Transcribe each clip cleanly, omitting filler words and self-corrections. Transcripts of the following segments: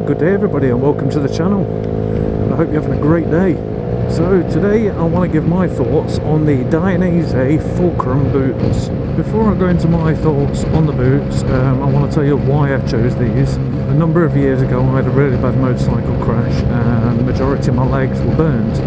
good day everybody and welcome to the channel. I hope you're having a great day. So today I want to give my thoughts on the Dainese Fulcrum boots. Before I go into my thoughts on the boots, I want to tell you why I chose these. A number of years ago I had a really bad motorcycle crash and the majority of my legs were burned,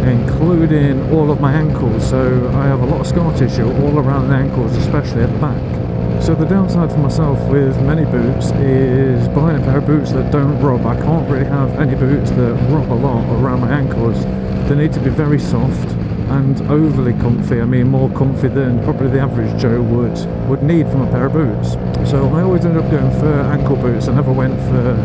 including all of my ankles, so I have a lot of scar tissue all around the ankles, especially at the back. So the downside for myself with many boots is buying a pair of boots that don't rub. I can't really have any boots that rub a lot around my ankles. They need to be very soft and overly comfy. I mean, more comfy than probably the average Joe would need from a pair of boots. So I always ended up going for ankle boots. I never went for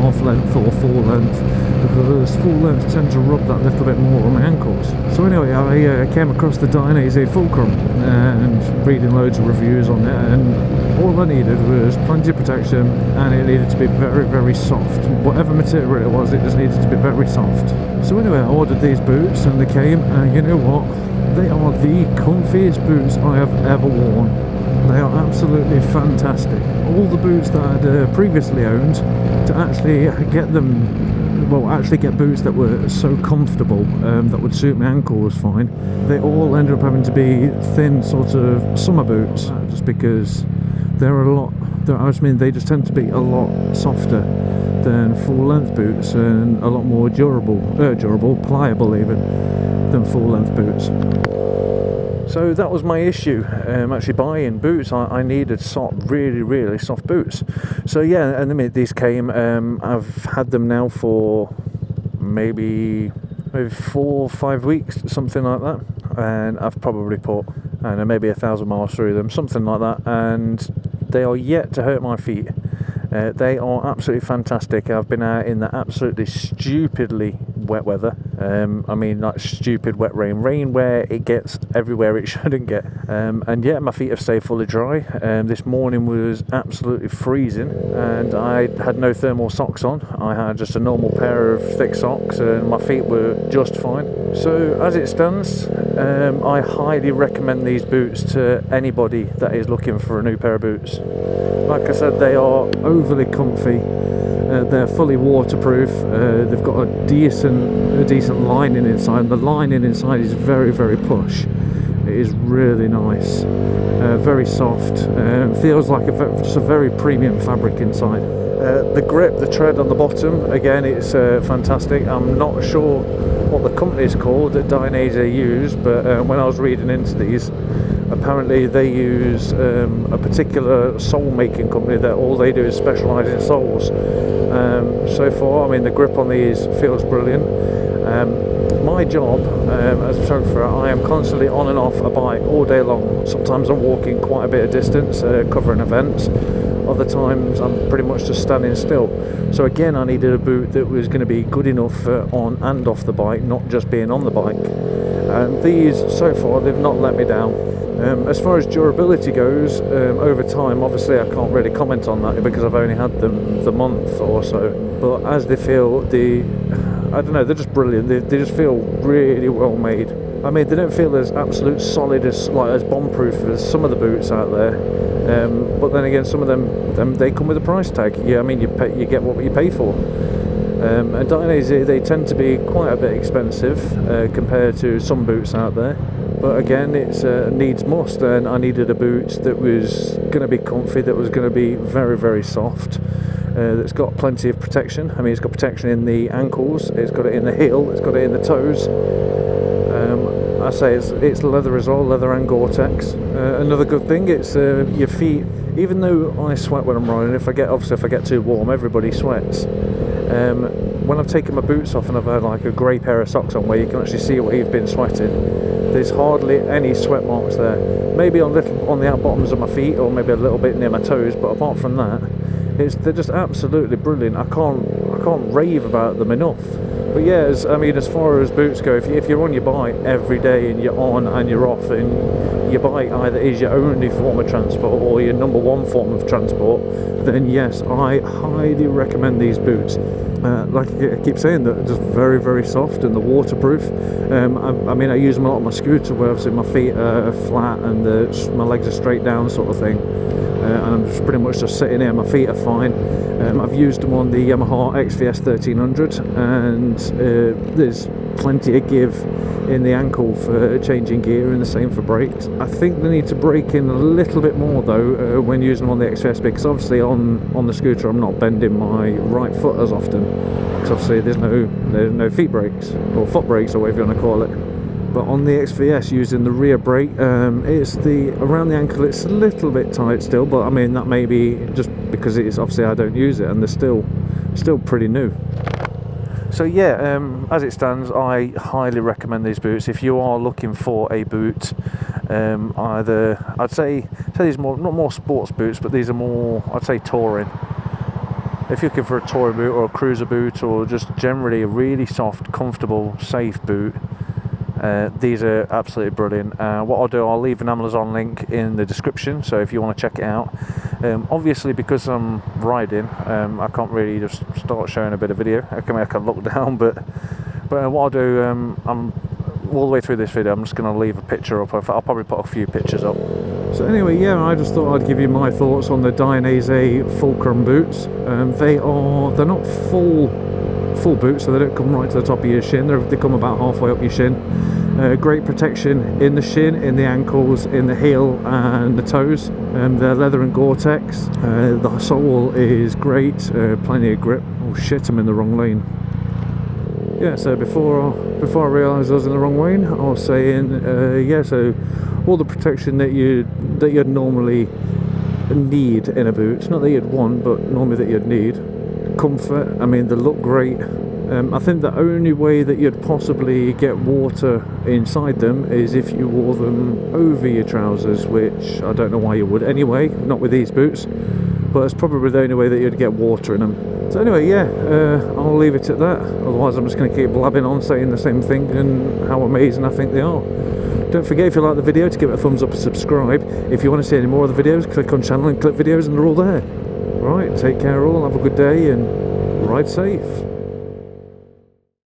half length or full length, because full length tend to rub that little bit more on my ankles. So anyway, I came across the Dainese Fulcrum and reading loads of reviews on it, and all I needed was plenty of protection, and it needed to be very, very soft. Whatever material it was, it just needed to be very soft. So anyway, I ordered these boots and they came, and you know what? They are the comfiest boots I have ever worn. They are absolutely fantastic. All the boots that I'd previously owned, to actually get them, well, actually get boots that were so comfortable that would suit my ankles fine, they all ended up having to be thin sort of summer boots, just because they're a lot, they just tend to be a lot softer than full length boots and a lot more durable, pliable even, than full length boots. So that was my issue, actually buying boots. I needed really soft boots. So yeah, and the minute these came, I've had them now for maybe 4 or 5 weeks, something like that, and I've probably put, I don't know, maybe 1,000 miles through them, something like that, and they are yet to hurt my feet. They are absolutely fantastic. I've been out in the absolutely stupidly wet weather. I mean, like stupid wet rain where it gets everywhere it shouldn't get. And yeah, my feet have stayed fully dry. This morning was absolutely freezing, and I had no thermal socks on. I had just a normal pair of thick socks, and my feet were just fine. So as it stands, I highly recommend these boots to anybody that is looking for a new pair of boots. Like I said, they are overly comfy. They're fully waterproof. They've got a decent lining inside. The lining inside is very plush. It is really nice, very soft. Feels like just a very premium fabric inside. The grip, the tread on the bottom, again, it's fantastic. I'm not sure what the company is called that Dainese use, but when I was reading into these, apparently they use a particular sole making company that all they do is specialise in soles. So far, I mean, the grip on these feels brilliant. My job as a photographer, I am constantly on and off a bike all day long. Sometimes I'm walking quite a bit of distance, covering events. Other times I'm pretty much just standing still. So again, I needed a boot that was going to be good enough on and off the bike, not just being on the bike. And these, so far, they've not let me down. As far as durability goes, over time, obviously I can't really comment on that because I've only had them the month or so. But as they feel, I don't know, they're just brilliant. They just feel really well made. I mean, they don't feel as absolute solid as bomb-proof as some of the boots out there. But then again, some of them they come with a price tag. Yeah, I mean, you get what you pay for. And Dainese, they tend to be quite a bit expensive compared to some boots out there. But again, it's needs must, and I needed a boot that was going to be comfy, that was going to be very soft, that's got plenty of protection. I mean, it's got protection in the ankles, it's got it in the heel, it's got it in the toes. I say it's leather as well, leather and Gore-Tex. Another good thing, it's your feet. Even though I sweat when I'm riding, if I get too warm, everybody sweats. When I've taken my boots off and I've had like a grey pair of socks on where you can actually see where you've been sweating, there's hardly any sweat marks there. Maybe on the out bottoms of my feet, or maybe a little bit near my toes, but apart from that, they're just absolutely brilliant. I can't rave about them enough. But yeah, as far as boots go, if you're on your bike every day and you're on and you're off, and your bike either is your only form of transport or your number one form of transport, then yes, I highly recommend these boots. Like I keep saying, they're just very soft and they're waterproof. I mean, I use them a lot on my scooter where obviously my feet are flat and my legs are straight down, sort of thing. and I'm just pretty much just sitting here. My feet are fine. I've used them on the Yamaha XVS 1300, and there's plenty of give in the ankle for changing gear, and the same for brakes. I think they need to brake in a little bit more though when using them on the XVS, because obviously on the scooter I'm not bending my right foot as often, because obviously there's no feet brakes or foot brakes or whatever you want to call it. But on the XVS, using the rear brake, it's around the ankle, it's a little bit tight still, but I mean that may be just because it's obviously I don't use it and they're still pretty new. So yeah, as it stands, I highly recommend these boots. If you are looking for a boot, either I'd say these not more sports boots, but these are more, I'd say, touring. If you're looking for a touring boot or a cruiser boot, or just generally a really soft, comfortable, safe boot, these are absolutely brilliant. What I'll do, I'll leave an Amazon link in the description, so if you want to check it out. Obviously, because I'm riding, I can't really just start showing a bit of video. I can look down, but what I'll do, I'm all the way through this video, I'm just going to leave a picture up. I'll probably put a few pictures up. So anyway, yeah, I just thought I'd give you my thoughts on the Dainese Fulcrum boots. They're not full boots, so they don't come right to the top of your shin. They come about halfway up your shin. Great protection in the shin, in the ankles, in the heel and the toes. They're leather and Gore-Tex. The sole is great, plenty of grip. Oh shit, I'm in the wrong lane. Yeah, so before I realised I was in the wrong lane, I was saying, yeah, so all the protection that you'd normally need in a boot, not that you'd want, but normally that you'd need. Comfort, I mean, they look great. I think the only way that you'd possibly get water inside them is if you wore them over your trousers, which I don't know why you would anyway, not with these boots, but it's probably the only way that you'd get water in them. So anyway, yeah, I'll leave it at that, otherwise I'm just going to keep blabbing on saying the same thing and how amazing I think they are. Don't forget, if you like the video, to give it a thumbs up and subscribe. If you want to see any more of the videos, click on channel and click videos and they're all there. Right, take care all, have a good day and ride safe.